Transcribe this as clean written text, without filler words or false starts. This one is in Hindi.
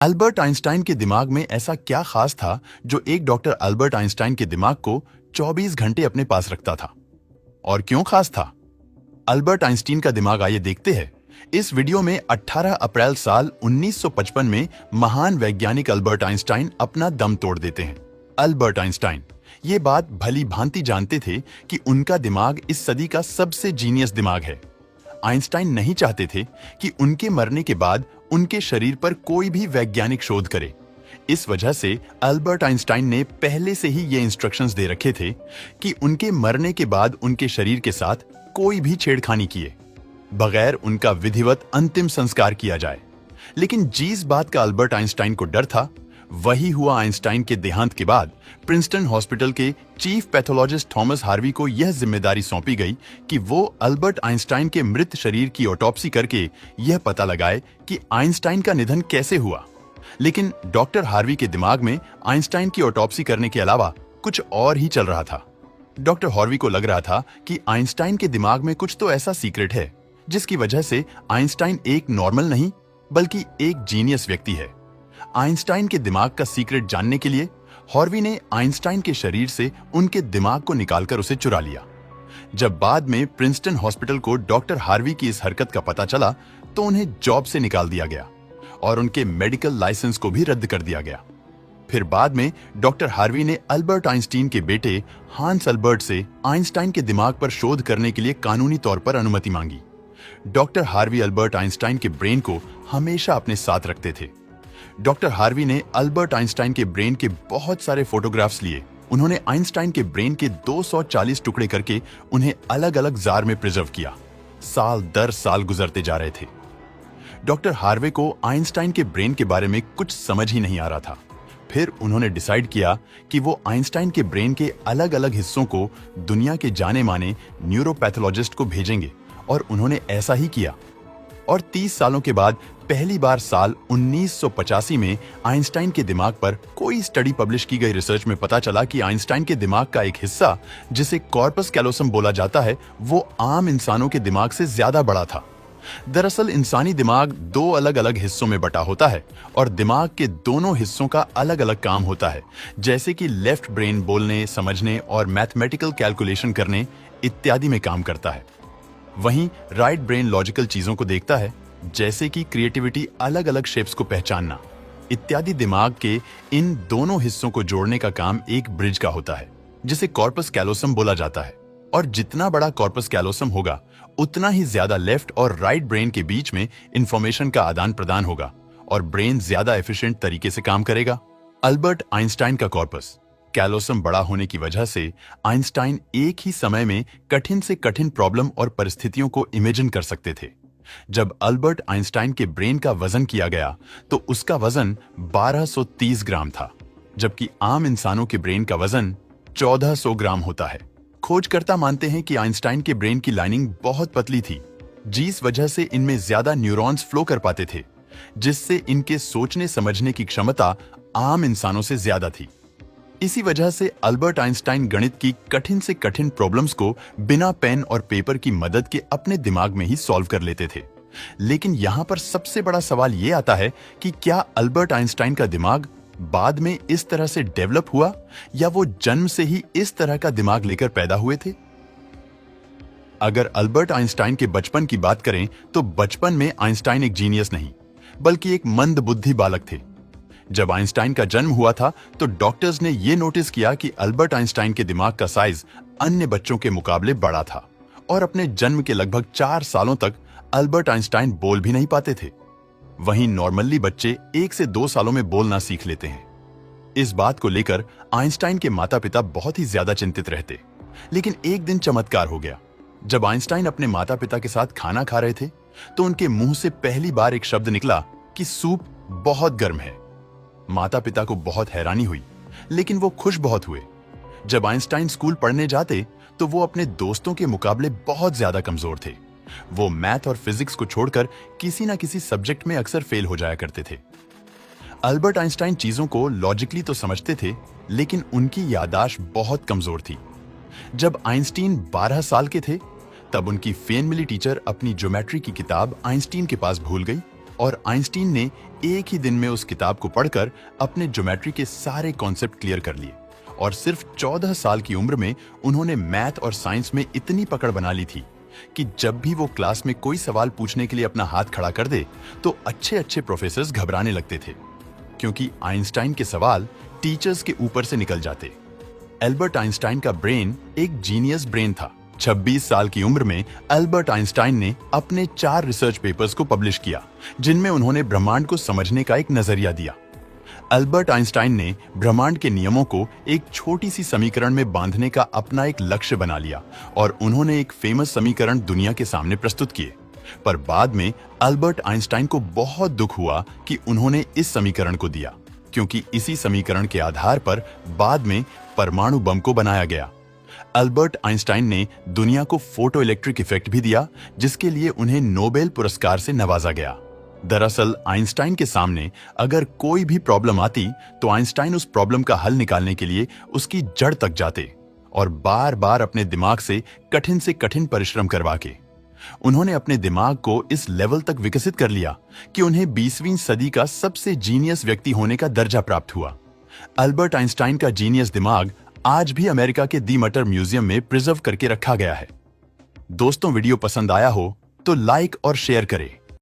अल्बर्ट आइंस्टाइन के दिमाग में ऐसा क्या खास था जो एक डॉक्टर अल्बर्ट आइंस्टाइन के दिमाग को 24 घंटे अपने पास रखता था? और क्यों खास था अल्बर्ट आइंस्टीन का दिमाग? आइए देखते हैं। इस वीडियो में 18 अप्रैल साल 1955 में महान वैज्ञानिक अल्बर्ट आइंस्टाइन अपना दम तोड़ देते हैं। अल्बर्ट आइंस्टाइन ये बात भली भांति जानते थे कि उनका दिमाग इस सदी का सबसे जीनियस दिमाग है। आइंस्टाइन नहीं चाहते थे कि उनके मरने के बाद उनके शरीर पर कोई भी वैज्ञानिक शोध करे। इस वजह से अल्बर्ट आइंस्टाइन ने पहले से ही ये इंस्ट्रक्शंस दे रखे थे कि उनके मरने के बाद उनके शरीर के साथ कोई भी छेड़खानी किए बगैर उनका विधिवत अंतिम संस्कार किया जाए। लेकिन जिस बात का अल्बर्ट आइंस्टाइन को डर था वही हुआ आइंस्टाइन के देहांत के बाद। प्रिंसटन हॉस्पिटल के चीफ पैथोलॉजिस्ट थॉमस हार्वी को यह जिम्मेदारी सौंपी गई कि वो अल्बर्ट आइंस्टाइन के मृत शरीर की ऑटोप्सी करके यह पता लगाए कि आइंस्टाइन का निधन कैसे हुआ। लेकिन डॉक्टर हार्वी के दिमाग में आइंस्टाइन की ऑटोप्सी करने के अलावा कुछ और ही चल रहा था। डॉक्टर हार्वी को लग रहा था कि आइंस्टाइन के दिमाग में कुछ तो ऐसा सीक्रेट है जिसकी वजह से आइंस्टाइन एक नॉर्मल नहीं बल्कि एक जीनियस व्यक्ति है। आइंस्टाइन के दिमाग का सीक्रेट जानने के लिए हार्वी ने आइंस्टाइन के शरीर से उनके दिमाग को निकालकर उसे चुरा लिया। जब बाद में प्रिंसटन हॉस्पिटल को डॉक्टर हार्वी की इस हरकत का पता चला तो उन्हें जॉब से निकाल दिया गया और उनके मेडिकल लाइसेंस को भी रद्द कर दिया गया। फिर बाद में डॉक्टर हार्वी ने अल्बर्ट आइंस्टीन के बेटे हांस अल्बर्ट से आइंस्टाइन के दिमाग पर शोध करने के लिए कानूनी तौर पर अनुमति मांगी। डॉक्टर हार्वी अल्बर्ट आइंस्टाइन के ब्रेन को हमेशा अपने साथ रखते थे। डॉक्टर हार्वी ने अल्बर्ट आइंस्टाइन के ब्रेन के बहुत सारे फोटोग्राफ्स लिए। उन्होंने आइंस्टाइन के ब्रेन के 240 टुकड़े करके उन्हें अलग अलग जार में प्रिजर्व किया। साल दर साल गुजरते जा रहे थे। डॉक्टर हार्वे को आइंस्टाइन के ब्रेन के बारे में कुछ समझ ही नहीं आ रहा था। फिर उन्होंने डिसाइड किया कि वो आइंस्टाइन के ब्रेन के अलग अलग हिस्सों को दुनिया के जाने माने न्यूरोपैथोलॉजिस्ट को भेजेंगे और उन्होंने ऐसा ही किया। और 30 सालों के बाद पहली बार साल 1985 में आइंस्टाइन के दिमाग पर कोई स्टडी पब्लिश की गई रिसर्च में पता चला कि आइंस्टाइन के दिमाग का एक हिस्सा जिसे कॉर्पस कैलोसम बोला जाता है वो आम इंसानों के दिमाग से ज्यादा बड़ा था। दरअसल इंसानी दिमाग दो अलग अलग हिस्सों में बटा होता है और दिमाग के दोनों हिस्सों का अलग अलग काम होता है, जैसे कि लेफ्ट ब्रेन बोलने, समझने और मैथमेटिकल कैलकुलेशन करने इत्यादि में काम करता है। वहीं राइट ब्रेन लॉजिकल चीजों को देखता है, जैसे कि क्रिएटिविटी, अलग अलग शेप्स को पहचानना इत्यादि। दिमाग के इन दोनों हिस्सों को जोड़ने का काम एक ब्रिज का होता है जिसे कॉर्पस कैलोसम बोला जाता है। और जितना बड़ा कॉर्पस कैलोसम होगा उतना ही ज्यादा लेफ्ट और राइट ब्रेन के बीच में इंफॉर्मेशन का आदान प्रदान होगा और ब्रेन ज्यादा एफिशिएंट तरीके से काम करेगा। अल्बर्ट आइंस्टाइन का कॉर्पस कैलोसम बड़ा होने की वजह से आइंस्टाइन एक ही समय में कठिन से कठिन प्रॉब्लम और परिस्थितियों को इमेजिन कर सकते थे। जब अल्बर्ट आइंस्टाइन के ब्रेन का वजन किया गया तो उसका वजन 1230 ग्राम था, जबकि आम इंसानों के ब्रेन का वजन 1400 ग्राम होता है। खोजकर्ता मानते हैं कि आइंस्टाइन के ब्रेन की लाइनिंग बहुत पतली थी, जिस वजह से इनमें ज्यादा न्यूरॉन्स फ्लो कर पाते थे, जिससे इनके सोचने समझने की क्षमता आम इंसानों से ज्यादा थी। इसी वजह से अल्बर्ट आइंस्टाइन गणित की कठिन से कठिन प्रॉब्लम्स को बिना पेन और पेपर की मदद के अपने दिमाग में ही सॉल्व कर लेते थे। लेकिन यहाँ पर सबसे बड़ा सवाल ये आता है कि क्या अल्बर्ट आइंस्टाइन का दिमाग बाद में इस तरह से डेवलप हुआ या वो जन्म से ही इस तरह का दिमाग लेकर पैदा हुए थे? अगर अल्बर्ट आइंस्टाइन के बचपन की बात करें तो बचपन में आइंस्टाइन एक जीनियस नहीं बल्कि एक मंद बुद्धि बालक थे। जब आइंस्टाइन का जन्म हुआ था तो डॉक्टर्स ने यह नोटिस किया कि अल्बर्ट आइंस्टाइन के दिमाग का साइज अन्य बच्चों के मुकाबले बड़ा था और अपने जन्म के लगभग 4 सालों तक अल्बर्ट आइंस्टाइन बोल भी नहीं पाते थे। वहीं नॉर्मली बच्चे 1 से 2 सालों में बोलना सीख लेते हैं। इस बात को लेकर आइंस्टाइन के माता पिता बहुत ही ज्यादा चिंतित रहते। लेकिन एक दिन चमत्कार हो गया। जब आइंस्टाइन अपने माता पिता के साथ खाना खा रहे थे तो उनके मुंह से पहली बार एक शब्द निकला कि सूप बहुत गर्म है। माता पिता को बहुत हैरानी हुई, लेकिन वो खुश बहुत हुए। जब आइंस्टाइन स्कूल पढ़ने जाते तो वो अपने दोस्तों के मुकाबले बहुत ज्यादा कमजोर थे। वो मैथ और फिजिक्स को छोड़कर किसी ना किसी सब्जेक्ट में अक्सर फेल हो जाया करते थे। अल्बर्ट आइंस्टाइन चीजों को लॉजिकली तो समझते थे, लेकिन उनकी याददाश्त बहुत कमजोर थी। जब आइंस्टीन 12 साल के थे तब उनकी फेन मिली टीचर अपनी ज्योमेट्री की किताब आइंस्टीन के पास भूल गई और आइंस्टीन ने एक ही दिन में उस किताब को पढ़कर अपने ज्योमेट्री के सारे कॉन्सेप्ट क्लियर कर लिए और सिर्फ 14 साल की उम्र में उन्होंने मैथ और साइंस में इतनी पकड़ बना ली थी कि जब भी वो क्लास में कोई सवाल पूछने के लिए अपना हाथ खड़ा कर दे तो अच्छे अच्छे प्रोफेसर्स घबराने लगते थे, क्योंकि आइंस्टाइन के सवाल टीचर्स के ऊपर से निकल जाते। एल्बर्ट आइंस्टाइन का ब्रेन एक जीनियस ब्रेन था। 26 साल की उम्र में एल्बर्ट आइंस्टाइन ने अपने 4 रिसर्च पेपर्स को पब्लिश किया, जिनमें उन्होंने ब्रह्मांड को समझने का एक नजरिया दिया। एल्बर्ट आइंस्टाइन ने ब्रह्मांड के नियमों को एक छोटी सी समीकरण में बांधने का अपना एक लक्ष्य बना लिया और उन्होंने एक फेमस समीकरण दुनिया के सामने प्रस्तुत किए। पर बाद में एल्बर्ट आइंस्टाइन को बहुत दुख हुआ कि उन्होंने इस समीकरण को दिया, क्योंकि इसी समीकरण के आधार पर बाद में परमाणु बम को बनाया गया। एल्बर्ट आइंस्टाइन ने दुनिया को फोटो इलेक्ट्रिक इफेक्ट भी दिया, जिसके लिए उन्हें नोबेल पुरस्कार से नवाजा गया। दरअसल आइंस्टाइन के सामने अगर कोई भी प्रॉब्लम आती तो आइंस्टाइन उस प्रॉब्लम का हल निकालने के लिए उसकी जड़ तक जाते और बार बार अपने दिमाग से कठिन परिश्रम करवा के उन्होंने अपने दिमाग को इस लेवल तक विकसित कर लिया कि उन्हें 20वीं सदी का सबसे जीनियस व्यक्ति होने का दर्जा प्राप्त हुआ। एल्बर्ट आइंस्टाइन का जीनियस दिमाग आज भी अमेरिका के दी मटर म्यूजियम में प्रिजर्व करके रखा गया है। दोस्तों, वीडियो पसंद आया हो तो लाइक और शेयर करें।